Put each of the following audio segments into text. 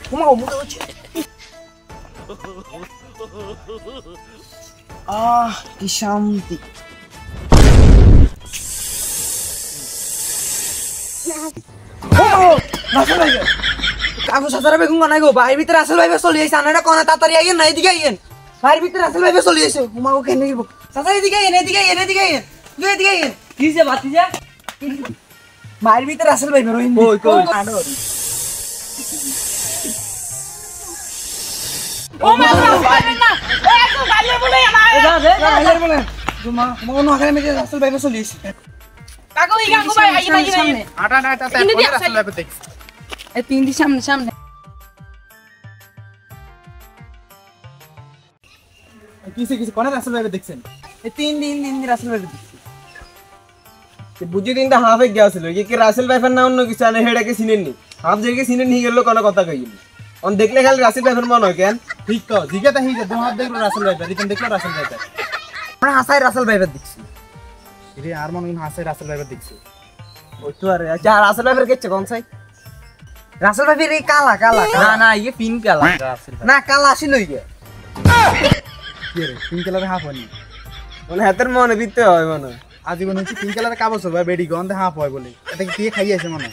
ঘুমাও মুখে হচ্ছে কি শান্তি কাগজ হাজারে বেগুন নাই গো বাড়ির ভিতরে আসল ভাইবে চলে যাইছে আনাটা কোনা তাড়াতাড়ি আইয়েন না এদিকে আইয়েন বাড়ির ভিতরে আসল ভাইবে চলে যাইছে ঘুমাও কেন নিব চাচা এদিকে আইয়েন এদিকে আইয়েন এদিকে আইয়েন তুই এদিকে আইয়েন কি যে বাতি যা বাড়ির ভিতরে আসল ভাইবে রহিন কই কই ও মা না এ একটু গালি বলে আমার এ যা বলে তোমা মন আগে মে আসল ভাইবে চলে যাইছে কাকু ই কাকু ভাই আইন আইন আটা না চাচা কোন আসল ভাইবে দেখ এই তিন দি সামনে সামনে কিসে কিসে কোন আসল ভাইবে দেখছেন এই তিন দিন আসল ভাইবে দেখছি তে বুঝি দিন দা হাফে গিয়াছিল কি রাসেল ভাইফার না অন্য কিছু আনে হেডাকে চিনেননি হাফ জেগে চিনেন নি গেল কোন কথা কইনি অন দেখলে খালি রাসেল ভাইফার মন হয় কেন ঠিক তো জিগাটা হি যে দু হাত দেখলো রাসেল ভাইফার রিতন দেখলো রাসেল ভাইফার আমরা হাসাই রাসেল ভাইফার দেখছি রে আর মন হাসাই রাসেল ভাইফার দেখছি ওই তো আরে আচ্ছা রাসেল ভাইফার কেছে কোন সাই রাসেল ভাইফার এই কালা কালা না না ये पिंक কালা রাসেল না কালা আসি লই গে কি রে পিঙ্ক কালারে হাফ হয়নি মানে হাতের মনে বিতে হয় মনে আজীবন হচ্ছে পিঙ্ক কালারে কাগজ হবে বেডি গন্ধে হাফ হয় বলে এটা কি কে খাই আছে মনে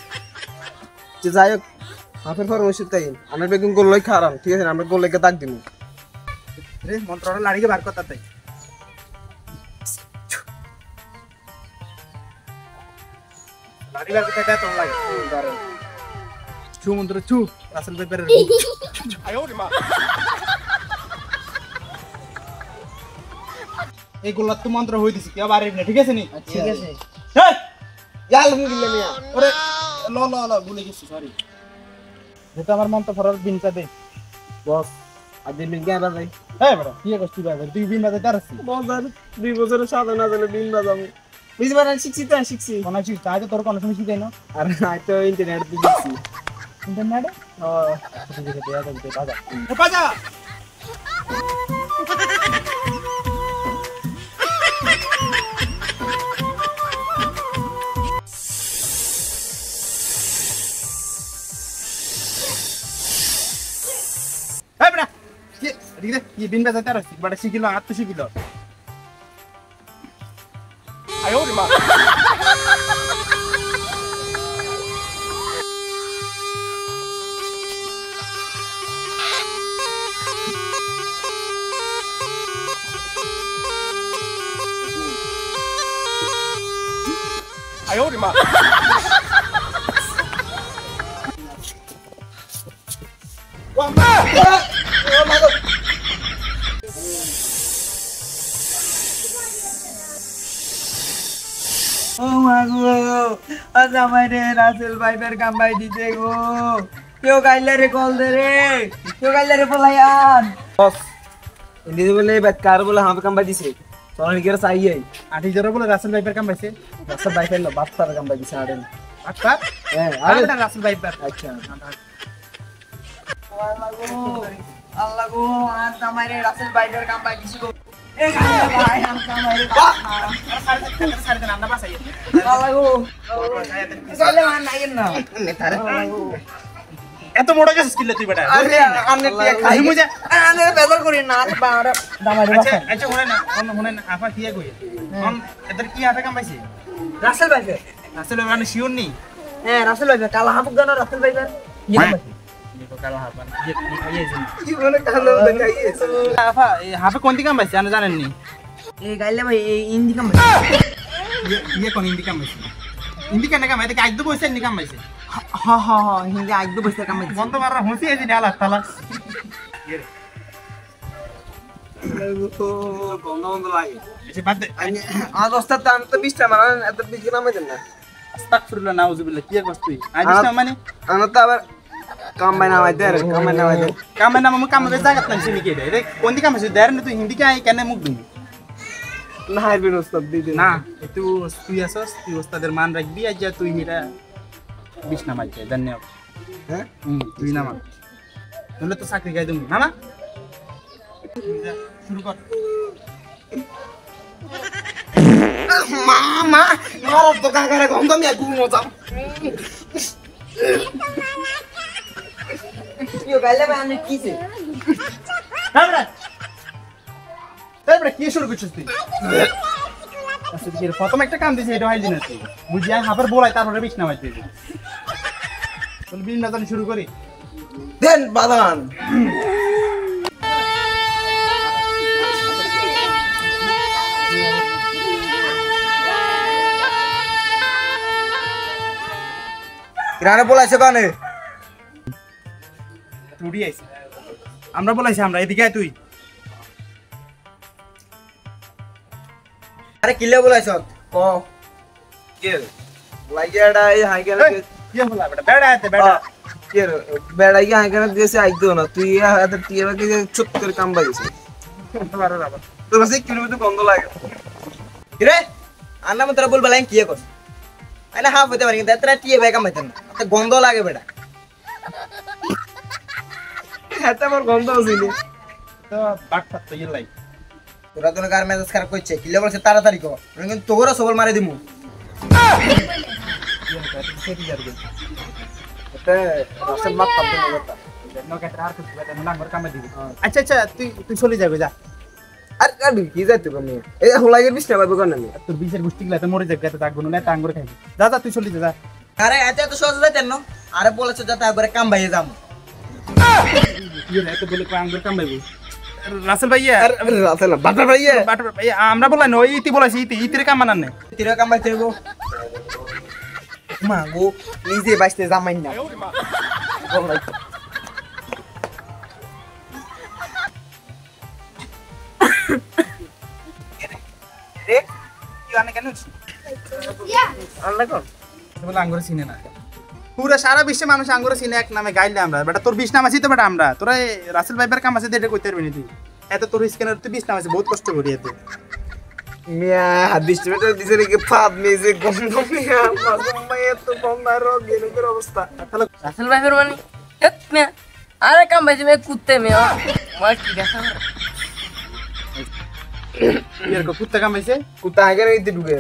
যে যাই হোক হাফের পর ওষুধ তাই আমরা বেগুন গোলই খারাম ঠিক আছে আমরা গোলকে দাগ দিমু রে মন্ত্রটা লাড়িকে বার করতে তাই লাড়ি বার করতে তো লাগে চু মন্ত্র চু রাসেল পেপারের আয় ওরে মা এই গোলাত তো মন্ত্র হই দিছি কেউ বাড়ি না ঠিক আছে নি ঠিক আছে এই জাল দিলে মিয়া ওরে ল ল ল ভুলে গেছি সরি যেটা আমার মন্ত্র ফরার বিনটা দে বস আজ দিন কে বাজাই এই বড় কি কষ্ট বাজাই তুই বিন বাজাই তারছি বাজার 2 বছরের সাথে না জানে বিন বাজামু বুঝবার শিখছি তো শিখছি মনে হচ্ছে তাই তো তোর কোন সময় শিখাই না আর আই তো ইন্টারনেট দিয়ে শিখছি ইন্টারনেট ও ঠিক আছে দেয়া দে বাজা এ বাজা এই বড়া কি দিদে ये बिन बजाता रही बड़ा शिकिलो हाथ तो शिकिलो आयो रे मां आयो रे मां वाह ও মাগো আজ আমারে রাসেল ভাইবের কামবাই দিতে গো কেউ গাইলে রে কল দে রে কেউ গাইলে রে পলায়ান বস ইন্দি বলে বেকার বলে হাম কামবাই দিছে চল গের চাইয়ে 8000 বলে রাসেল ভাইবের কামবাইছে রাসেল ভাইবের লো বাচ্চার কামবাই দিছে আড়েন আচ্ছা হ্যাঁ আরে রাসেল ভাইবের আচ্ছা ও মাগো আল্লাহ গো আজ আমারে রাসেল ভাইবের কামবাই দিছে গো এ ভাই হাম কামাইরে সাড়ে দেন আমরা বাসাই আল্লাহ গো চলে মান নাইন না নেতারে এত বড় গেছ স্কিল তুই বেটা আরে আমনে খাই মুজে আনে বেজার করি না বাড়া দামারে বাসা আচ্ছা শুনে না আপা কি কই কোন এদের কি হাতে কামাইছে রাসেল ভাই মানে শিওর নি হ্যাঁ রাসেল ভাই কালা হাফ গানা রাসেল ভাই ये काला हाफन ये खाइए जी बोले काला खाइए हाफा हाफे कोन दिका माइसे आने जानेन नि ए गाइले भाई इंदी काम ये कोन इंदी काम माइसे इंदी केने काम है आइदो बइसे नि काम माइसे हां हां हां हिंदी आइदो बइसे काम माइसे मन तो मारा होसी है डाला ताला ये तो बंद बंद लागे ऐसे बात आज ওস্তাদ তো আমি তো 20 টা মারা এত 20 গ্রামে দেন না আস্তাগফিরুল্লাহ নাউযুবিল্লাহ কি কষ্ট তুই আজ না মানে আমরা তো আবার काम बना हुआ है काम बना मम्मी काम में जागत नहीं सिमी के दे कौन दी काम है देर ने तू हिंदी क्या है कहने मुक दूँ ना है भी उस्ताद दी ना तू यासोस तू उस्तादर मान रख भी आज तू हीरा बीच ना मार के धन्यवाद हैं तू ही ना मार तुमने तो साकरी गए दूँगी ना शुरू कर मामा मारा तो क्या करेगा हम तो मैं घूम जाऊँ ইও গাইলে মানে কিছে আমরা তারপরে কি শুরু করছিস তুই আচ্ছা তুই প্রথম একটা কাম দিছিস এটা হাইলি না তুই বুঝিয়া হাফের বলাই তারপরে বিছ নামাই দিবি চল বিন না জানি শুরু করি দেন বাদান কিরানে বলাইছে কানে টুডি আইছে আমরা বলাইছি আমরা এদিকে আয় তুই আরে কিলে বলাইছ ক কে লাইয়াডা এই হাইকেলে কি হলা বেটা বেড়া আইতে বেড়া কে বেড়াই গিয়ে হাইকেলে দিয়েছে আইতো না তুই হাতে টিয়া বাকি চুপ করে কাম বাগিছে তোর কাছে কিলোমিটার গন্ধ লাগে কিরে আন্না মতরা বল বলাই কি কর আইনা হাফ হতে পারি কিন্তু এতটা টিয়া বাই কাম হইতো না তো গন্ধ লাগে বেটা এত আমার গন্ধ হইছিলি তো বাট ফাট তো ইলাই তোরা তো কার মেজাজ খারাপ করছে কিলে বলছে তাড়াতাড়ি কর কিন্তু তোরা সবল মারি দিমু সেটি যাবে এটা রাসেল মাত পাবে না কথা নকে আর কিছু বেটা নাম্বার কামে দিবি আচ্ছা আচ্ছা তুই চলে যাবে যা আর কাডু কি যাইতে কমে এই হোলাগের বিছনা পাবে কোন আমি তোর বিশের গুষ্টি গলা তো মরে যাবে তো থাকবো না টাঙ্গুর খাইবি যা যা তুই চলে যা আরে এত এত সহজ যাইতেন না আরে বলেছ যাতে একবারে কাম বাইয়ে যাম কি রে তো বলে টাঙ্গুর কামাইবো রাসেল ভাইয়া আরে রাসেল না বাটার ভাইয়া বাটার ভাইয়া আমরা বলাই ন ইতি বলাইছি ইতির কাম বানান না তিরে কাম বাইতে গো মা গো নিজে বাইতে জামাই না রে কি আনে কেন আল্লাহ কোন বলে আঙ্গুর চিনে না পুরো সারা বিশ্বে মানুষ আঙ্গুর চিনে এক নামে গাইলে আমরা বেটা তোর 20 নাম আছে তো বেটা আমরা তোরা রাসেল ভাইবার কাম আছে এটা কইতে পারবি না তুই এত তোর স্ক্যানার তুই 20 নাম আছে বহুত কষ্ট করি এত মিয়া হাদিস বেটা দিছে রে কি ফাদ মেজে গন্ধ মিয়া মাসুমাই এত বন্দার রোগ এর অবস্থা তাহলে রাসেল ভাই ফের মানে হেত মিয়া আরে কাম ভাই তুমি কুত্তে মিয়া মার কি দেখা ইয়ার কো কুত্তা কাম হইছে কুত্তা আগে নিতে ঢুকে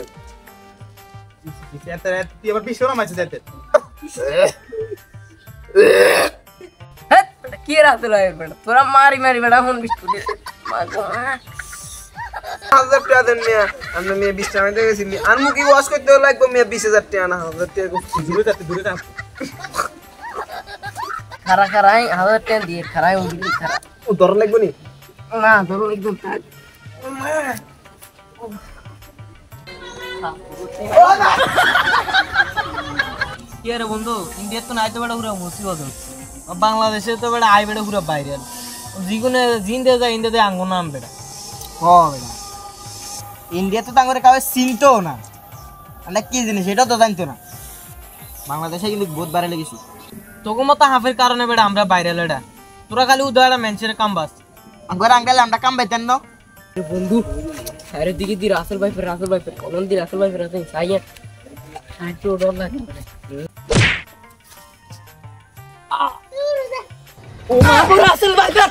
এত তুই আবার 20 নাম আছে যেতে হেত কি রাসেল ভাই বেটা তোরা মারি মারি বেটা হন বিস্কুট মাগো হাজার টাকা দেন মিয়া আমরা মিয়া 20 টাকা দিয়ে গেছি আর মুখি ওয়াশ করতে লাগবে মিয়া 20000 টাকা না 1000 টাকা দূরে যা খারা খারাই 1000 টাকা দিয়ে খারাই উঠি খারা ও দর লাগবে নি না ধরুন একদম থাক কি রে বন্ধু ইন্ডিয়ার তো নাই তো বেটা পুরো মুসিবত হচ্ছে বাংলাদেশে তো বেটা আই বেটা পুরো বাইরে যেগুলো জিন্দে যায় ইন্ডিয়াতে আঙ্গুর নাম বেটা হ বেটা ইন্ডিয়া তো তাঙ্গরে কাউকে চিনতো না মানে কি জিনিস সেটা তো জানতো না বাংলাদেশে কিন্তু বহুত বাইরে লেগেছি তোকে মতো হাফের কারণে বেটা আমরা বাইরে লেডা তোরা খালি উদয়টা মেনসের কাম বাস আঙ্গুর আঙ্গালে আমরা কাম পাইতেন না বন্ধু আরে দিকে দি রাসেল ভাই ফের কোন দি রাসেল ভাই ফের আছে সাইয়া আইতো ডর লাগে ও মা গো রাসেল ভাই ফের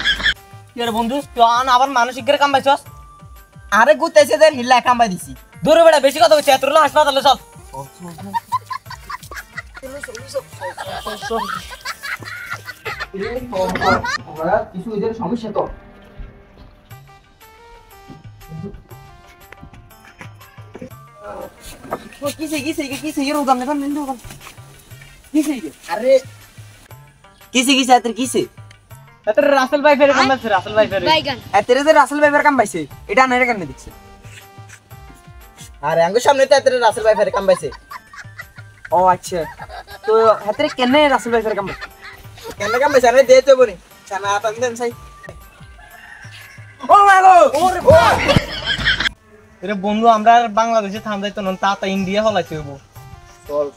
কি রে বন্ধু তুই আবার মানসিক কাম পাইছস আরে গুতাইছে যে হিলা কাম পাই দিছি দূরে বেটা বেশি কথা কইছে তোর হাসপাতালে চল কিছু এদের সমস্যা তো কিসে এর উদাম নেবেন নিন্দু উদাম কিসে আরে কিসে আতর কিসে আতর রাসেল ভাই ফেরে কাম পাইছে রাসেল ভাই ফেরে আতরে যে রাসেল ভাই ফেরে কাম পাইছে এটা আনারে কেন দিচ্ছে আরে আঙ্গুর সামনে তো আতরে রাসেল ভাই ফেরে কাম পাইছে ও আচ্ছা তো আতরে কেন রাসেল ভাই ফেরে কাম পাইছে কেন কাম পাইছে আরে দে তো বনি চানা আতন দেন সাই ও মাগো এরে বন্ধু আমরা বাংলাদেশে থাম যাইতো না তা ইন্ডিয়া হলাইতে হইব চল